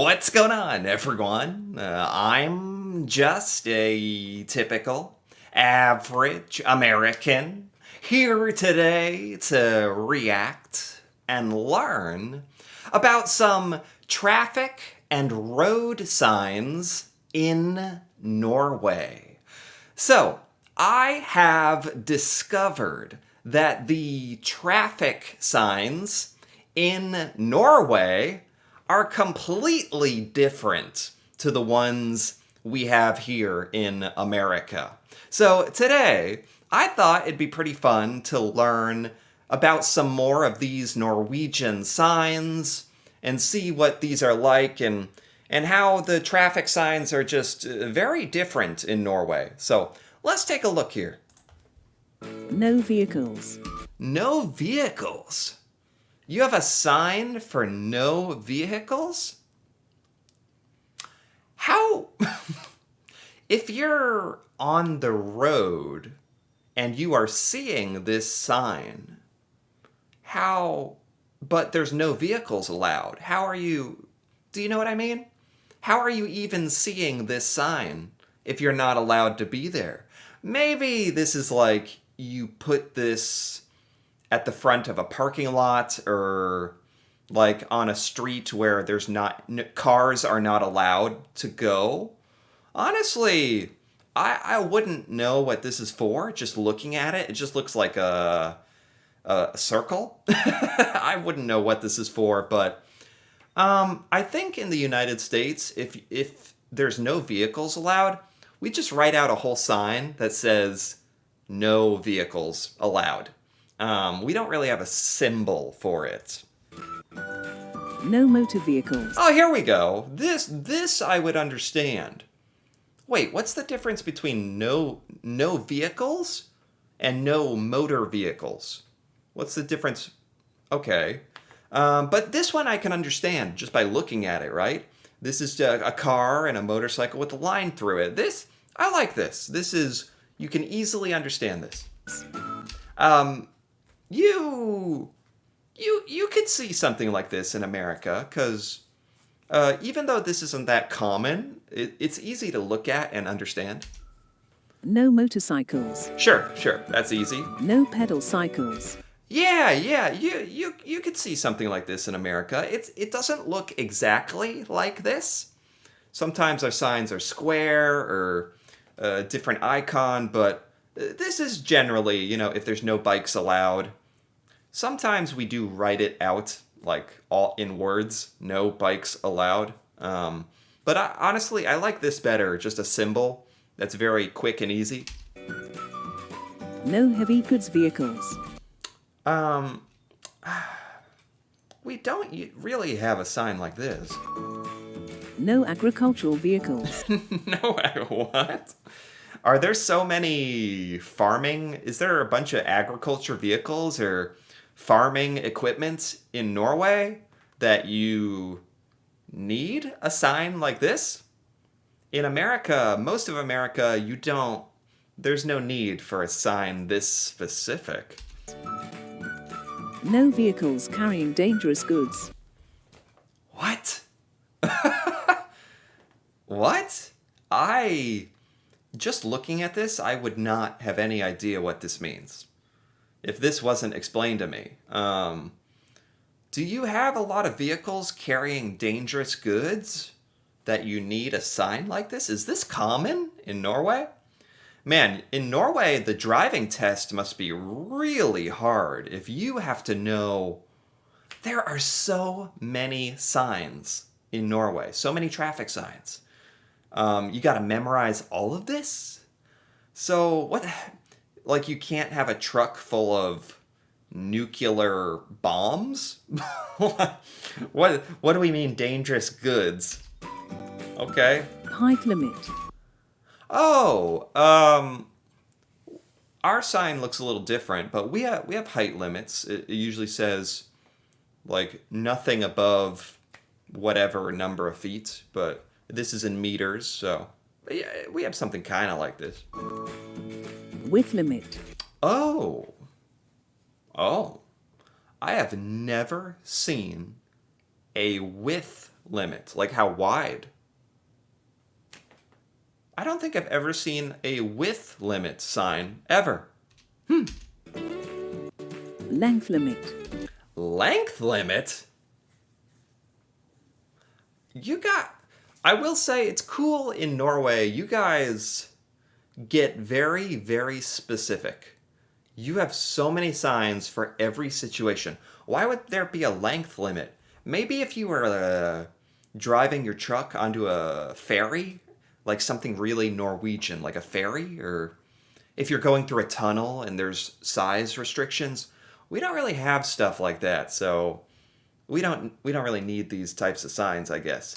What's going on, everyone? I'm just a typical, average American here today to react and learn about some traffic and road signs in Norway. So, I have discovered that the traffic signs in Norway are completely different to the ones we have here in America. So today, I thought it'd be pretty fun to learn about some more of these Norwegian signs and see what these are like and how the traffic signs are just very different in Norway. So let's take a look here. No vehicles. No vehicles. You have a sign for no vehicles? How? If you're on the road and you are seeing this sign, how? But there's no vehicles allowed. How are you? Do you know what I mean? How are you even seeing this sign if you're not allowed to be there? Maybe this is like you put this at the front of a parking lot or like on a street where there's not cars are not allowed to go. Honestly, I wouldn't know what this is for just looking at it. It just looks like a circle. I wouldn't know what this is for, but I think in the United States, if there's no vehicles allowed, we just write out a whole sign that says no vehicles allowed. We don't really have a symbol for it. No motor vehicles. Oh, here we go. This I would understand. Wait, what's the difference between no vehicles and no motor vehicles? What's the difference? Okay. But this one I can understand just by looking at it, right? This is a car and a motorcycle with a line through it. I like this. You can easily understand this. You could see something like this in America, because even though this isn't that common, it's easy to look at and understand. No motorcycles. Sure, that's easy. No pedal cycles. Yeah, you could see something like this in America. It doesn't look exactly like this. Sometimes our signs are square or a different icon, but this is generally, if there's no bikes allowed. Sometimes we do write it out, like all in words, no bikes allowed. But honestly, I like this better, just a symbol that's very quick and easy. No heavy goods vehicles. We don't really have a sign like this. No agricultural vehicles. No, what? Are there so many farming? Is there a bunch of agriculture vehicles or farming equipment in Norway that you need a sign like this? In America, most of America, there's no need for a sign this specific. No vehicles carrying dangerous goods. What? What? Just looking at this, I would not have any idea what this means if this wasn't explained to me. Do you have a lot of vehicles carrying dangerous goods that you need a sign like this? Is this common in Norway? Man, in Norway, the driving test must be really hard if you have to know. There are so many signs in Norway, so many traffic signs. You got to memorize all of this? So what, like you can't have a truck full of nuclear bombs? What do we mean dangerous goods? Okay. Height limit. Oh, our sign looks a little different, but we have height limits. It usually says like nothing above whatever number of feet, but this is in meters, so yeah, we have something kind of like this. Width limit. Oh, I have never seen a width limit? Like how wide? I don't think I've ever seen a width limit sign ever. Length limit. Length limit? I will say it's cool in Norway. You guys get very, very specific. You have so many signs for every situation. Why would there be a length limit? Maybe if you were driving your truck onto a ferry, like something really Norwegian, like a ferry, or if you're going through a tunnel and there's size restrictions. We don't really have stuff like that, so we don't really need these types of signs, I guess.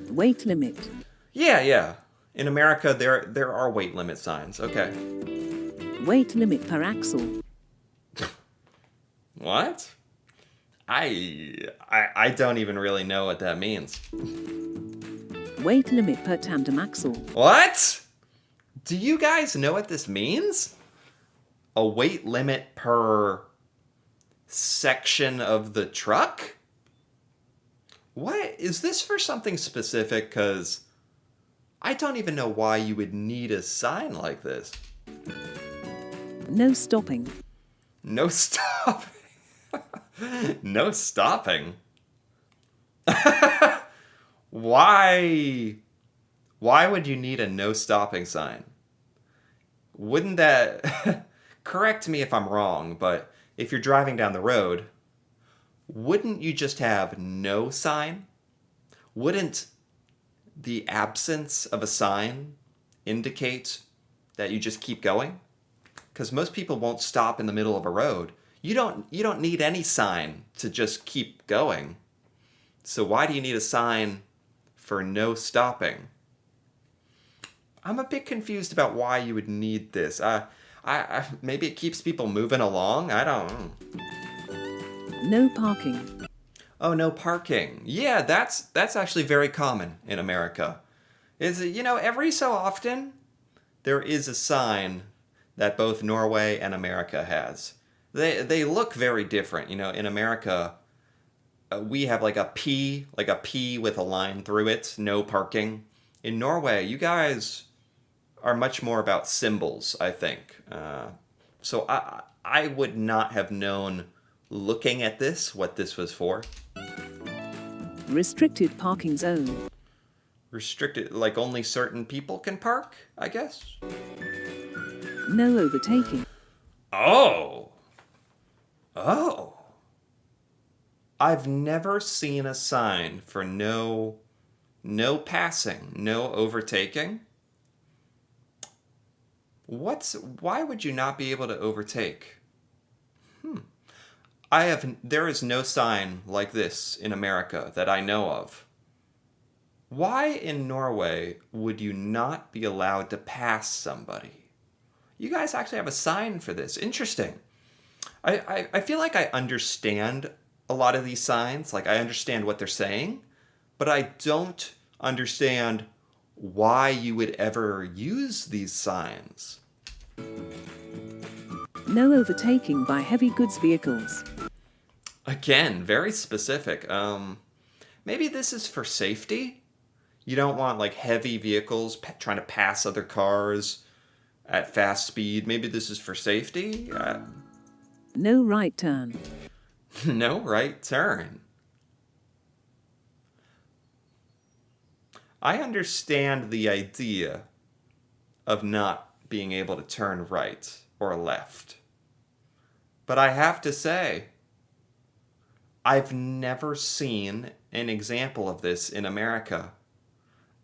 Weight limit. Yeah. In America, there are weight limit signs. Okay. Weight limit per axle. What? I don't even really know what that means. Weight limit per tandem axle. What? Do you guys know what this means? A weight limit per section of the truck? What? Is this for something specific? Because I don't even know why you would need a sign like this. No stopping. No stopping. No stopping. Why would you need a no stopping sign? Wouldn't that correct me if I'm wrong, but if you're driving down the road, wouldn't you just have no sign? Wouldn't the absence of a sign indicate that you just keep going? Because most people won't stop in the middle of a road. You don't need any sign to just keep going. So why do you need a sign for no stopping? I'm a bit confused about why you would need this. Maybe it keeps people moving along. I don't know. No parking. Oh, no parking. Yeah, that's actually very common in America. Every so often there is a sign that both Norway and America has. They look very different. In America, we have like a P with a line through it, no parking. In Norway, you guys are much more about symbols, I think. So I would not have known, looking at this, what this was for. Restricted parking zone. Restricted, like only certain people can park, I guess? No overtaking. Oh. I've never seen a sign for no passing, no overtaking. Why would you not be able to overtake? There is no sign like this in America that I know of. Why in Norway would you not be allowed to pass somebody? You guys actually have a sign for this. Interesting. I feel like I understand a lot of these signs. Like I understand what they're saying, but I don't understand why you would ever use these signs. No overtaking by heavy goods vehicles. Again, very specific. Maybe this is for safety. You don't want like heavy vehicles trying to pass other cars at fast speed. Maybe this is for safety. No right turn. No right turn. I understand the idea of not being able to turn right or left. But I have to say, I've never seen an example of this in America.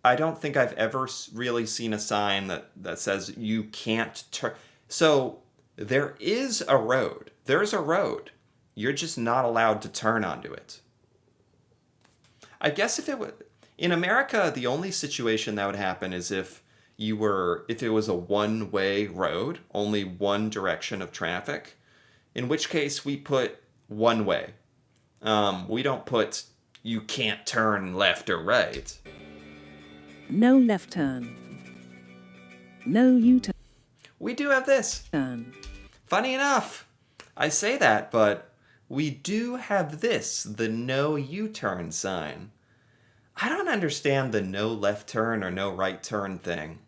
I don't think I've ever really seen a sign that says you can't turn. So there is a road. There's a road. You're just not allowed to turn onto it. I guess if in America, the only situation that would happen is if it was a one-way road, only one direction of traffic, in which case we put one way. We don't put you can't turn left or right. No left turn. No U-turn. We do have this. Funny enough, I say that, but we do have this, the no U-turn sign. I don't understand the no left turn or no right turn thing.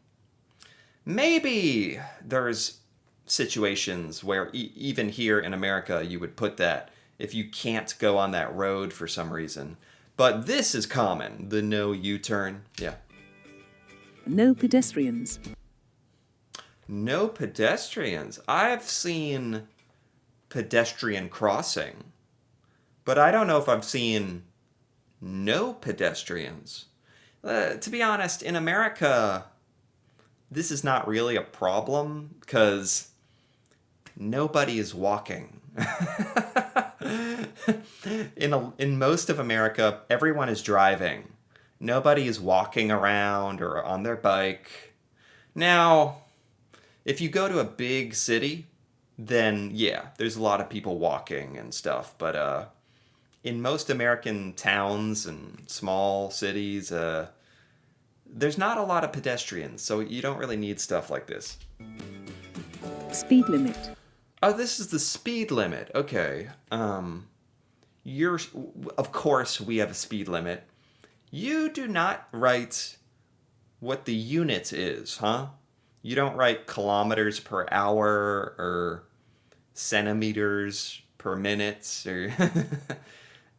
Maybe there's situations where even here in America you would put that if you can't go on that road for some reason. But this is common, the no U-turn. Yeah. No pedestrians. No pedestrians. I've seen pedestrian crossing, but I don't know if I've seen no pedestrians. To be honest, in America, this is not really a problem because nobody is walking. In most of America, everyone is driving. Nobody is walking around or on their bike. Now, if you go to a big city, then yeah, there's a lot of people walking and stuff. But in most American towns and small cities, there's not a lot of pedestrians, so you don't really need stuff like this. Speed limit. Oh, this is the speed limit. Okay. Of course, we have a speed limit. You do not write what the unit is, huh? You don't write kilometers per hour or centimeters per minute. Or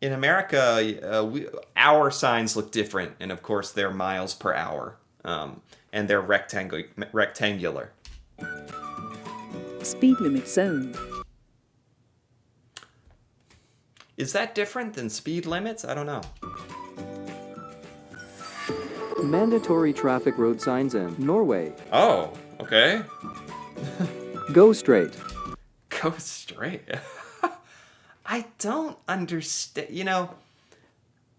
in America, our signs look different, and of course, they're miles per hour, and they're rectangular. Speed limit zone. Is that different than speed limits? I don't know. Mandatory traffic road signs in Norway. Oh, okay. Go straight. Go straight. I don't understand.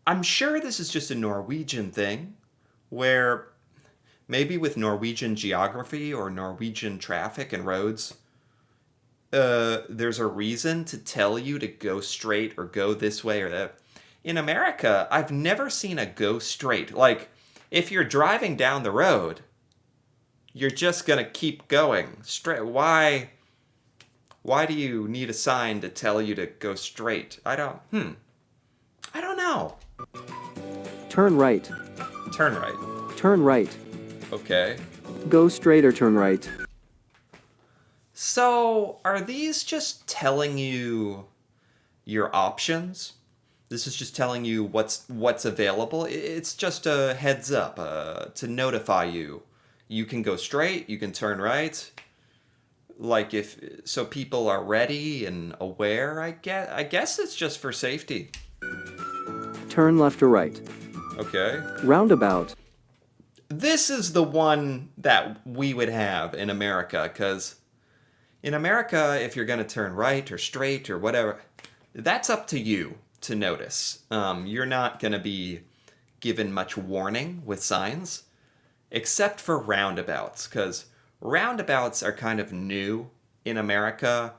I'm sure this is just a Norwegian thing where maybe with Norwegian geography or Norwegian traffic and roads, there's a reason to tell you to go straight or go this way or that. In America, I've never seen a go straight. Like, if you're driving down the road, you're just gonna keep going straight. Why do you need a sign to tell you to go straight? I don't know. Turn right. Turn right. Turn right. Okay. Go straight or turn right. So, are these just telling you your options? This is just telling you what's available. It's just a heads up to notify you. You can go straight, you can turn right. Like so people are ready and aware, I guess it's just for safety. Turn left or right. Okay. Roundabout. This is the one that we would have in America, because in America, if you're going to turn right or straight or whatever, that's up to you to notice. You're not going to be given much warning with signs, except for roundabouts, because roundabouts are kind of new in America.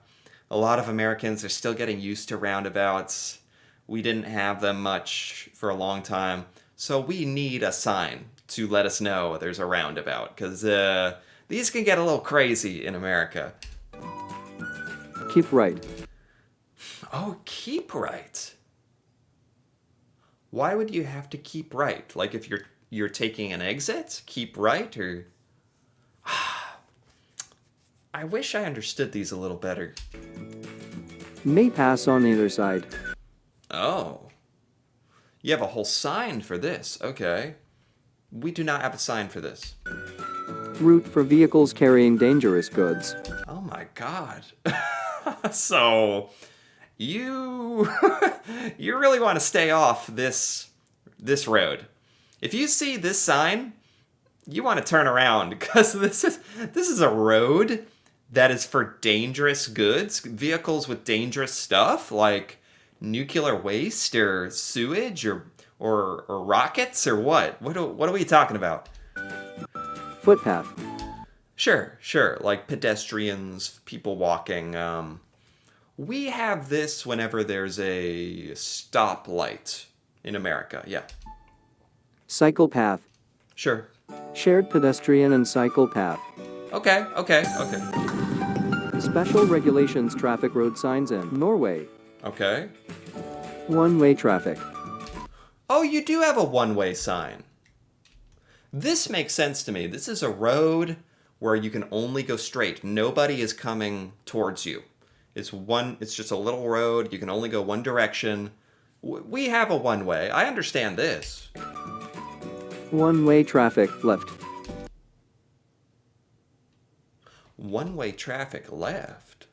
A lot of Americans are still getting used to roundabouts. We didn't have them much for a long time, so we need a sign to let us know there's a roundabout, because these can get a little crazy in America. Keep right. Oh, keep right. Why would you have to keep right? Like if you're taking an exit, keep right, or I wish I understood these a little better. May pass on either side. Oh. You have a whole sign for this. Okay. We do not have a sign for this. Route for vehicles carrying dangerous goods. Oh my god. So you you really want to stay off this road. If you see this sign, you want to turn around, because this is a road that is for dangerous goods, vehicles with dangerous stuff like nuclear waste or sewage or rockets or what? What are we talking about? Footpath. Sure, like pedestrians, people walking. We have this whenever there's a stoplight in America, yeah. Cycle path. Sure. Shared pedestrian and cycle path. Okay. Special regulations traffic road signs in Norway. Okay. One-way traffic. Oh, you do have a one-way sign. This makes sense to me. This is a road where you can only go straight. Nobody is coming towards you. It's just a little road. You can only go one direction. We have a one-way. I understand this. One-way traffic left. One-way traffic left.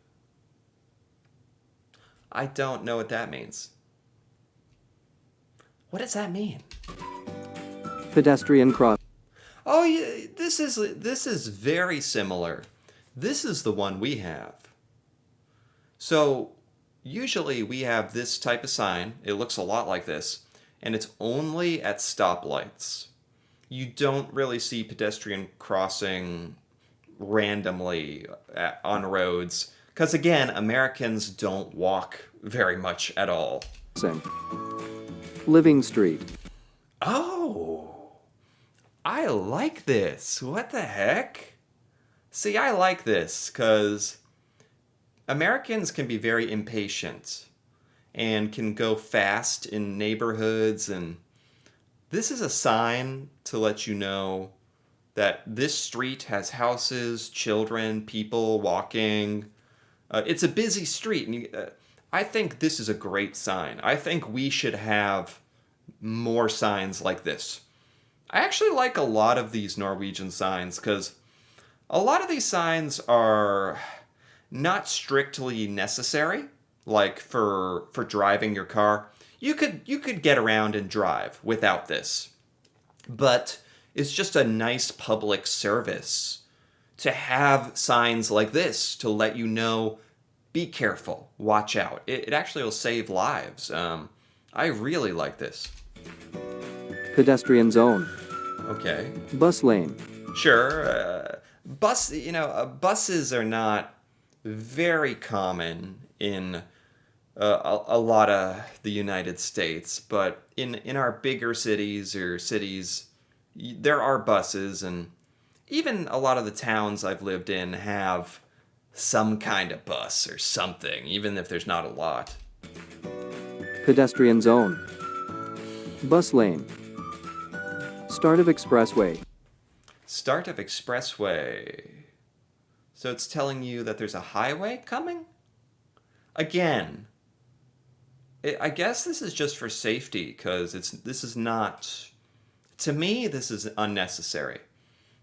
I don't know what that means. What does that mean? Pedestrian cross. Oh, yeah, this is very similar. This is the one we have. So, usually we have this type of sign. It looks a lot like this, and it's only at stoplights. You don't really see pedestrian crossing randomly on roads because, again, Americans don't walk very much at all. Living street. Oh, I like this. What the heck? See, I like this because Americans can be very impatient and can go fast in neighborhoods, and this is a sign to let you know that this street has houses, children, people walking. It's a busy street, and I think this is a great sign. I think we should have more signs like this. I actually like a lot of these Norwegian signs because a lot of these signs are not strictly necessary, like for driving your car. You could get around and drive without this. But it's just a nice public service to have signs like this to let you know, be careful, watch out. It actually will save lives. I really like this. Pedestrian zone. Okay. Bus lane. Sure. Buses are not very common in a lot of the United States, but in our bigger cities or cities, there are buses, and even a lot of the towns I've lived in have some kind of bus or something, even if there's not a lot. Pedestrian zone. Bus lane. Start of expressway. Start of expressway. So it's telling you that there's a highway coming? Again, I guess this is just for safety because this is not, to me, this is unnecessary.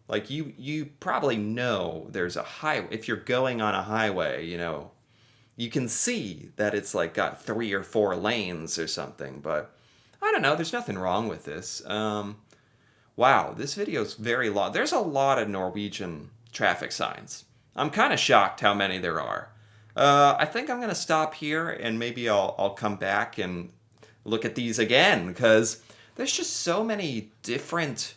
Like you probably know there's a highway. If you're going on a highway, you can see that it's like got 3 or 4 lanes or something, but I don't know, there's nothing wrong with this. Wow, this video is very long. There's a lot of Norwegian traffic signs. I'm kind of shocked how many there are. I think I'm going to stop here and maybe I'll come back and look at these again because there's just so many different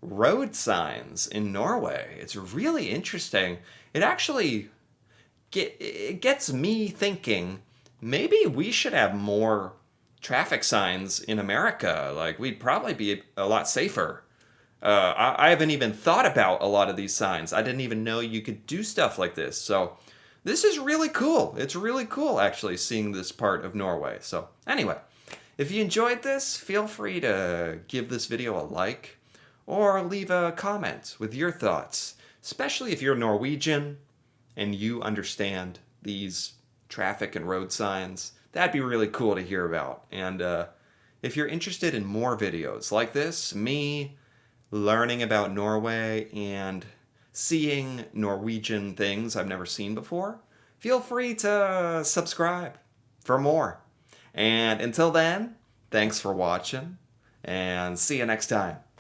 road signs in Norway. It's really interesting. It actually it gets me thinking maybe we should have more traffic signs in America. Like, we'd probably be a lot safer. I haven't even thought about a lot of these signs. I didn't even know you could do stuff like this. So this is really cool. It's really cool, actually, seeing this part of Norway. So anyway, if you enjoyed this, feel free to give this video a like or leave a comment with your thoughts, especially if you're Norwegian and you understand these traffic and road signs. That'd be really cool to hear about. And if you're interested in more videos like this, me learning about Norway and seeing Norwegian things I've never seen before, feel free to subscribe for more. And until then, thanks for watching, and see you next time.